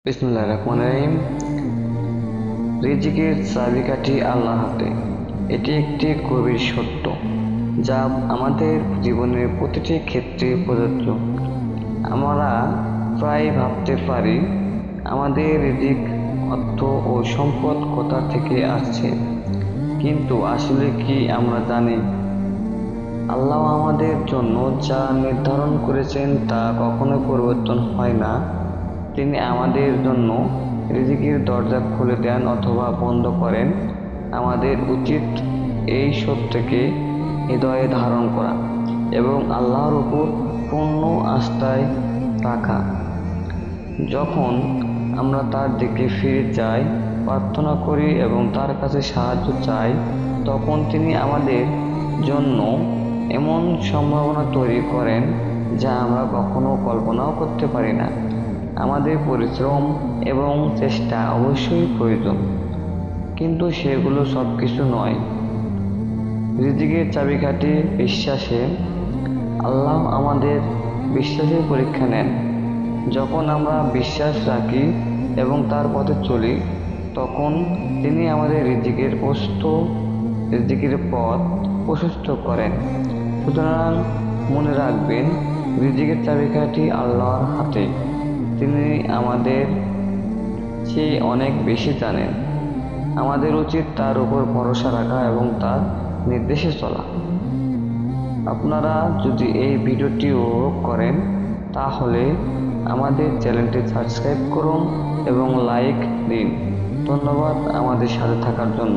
বিসমিল্লাহির রহমানির রহিম। রিজিকের চাবিকাঠি আল্লাহর হাতে। এটি একটি গভীর সত্য যা আমাদের জীবনের প্রতিটি ক্ষেত্রে প্রযোজ্য। আমরা প্রায় ভাবতে পারি আমাদের রিজিক, অর্থ ও সম্পদ কোথা থেকে আসছে, কিন্তু আসলে কি আমরা জানি আল্লাহ আমাদের জন্য যা নির্ধারণ করেছেন তা কখনো পরিবর্তন হয় না। তিনি আমাদের জন্য রিজিকের দরজা খুলে দেন অথবা বন্ধ করেন। আমাদের উচিত এই সত্যকে হৃদয়ে ধারণ করা এবং আল্লাহর উপর পূর্ণ আস্থায় রাখা। যখন আমরা তার দিকে ফিরে যাই, প্রার্থনা করি এবং তার কাছে সাহায্য চাই, তখন তিনি আমাদের জন্য এমন সম্ভাবনা তৈরি করেন যা আমরা কখনো কল্পনাও করতে পারি না। আমাদের পরিশ্রম এবং চেষ্টা অবশ্যই প্রয়োজন, কিন্তু সেগুলো সব কিছু নয়। রিজিকের চাবিকাঠি বিশ্বাসে। আল্লাহ আমাদের বিশ্বাসের পরীক্ষা নেন। যখন আমরা বিশ্বাস রাখি এবং তার পথে চলি, তখন তিনি আমাদের রিজিকের পথ প্রশস্ত করেন। সুতরাং মনে রাখবেন, রিজিকের চাবিকাঠি আল্লাহর হাতে। তিনি আমাদের চেয়ে অনেক বেশি জানেন। আমাদের উচিত তার উপর ভরসা রাখা এবং তার নির্দেশে চলা। আপনারা যদি এই ভিডিওটি উপভোগ করেন, তাহলে আমাদের চ্যানেলটি সাবস্ক্রাইব করুন এবং লাইক দিন। ধন্যবাদ আমাদের সাথে থাকার জন্য।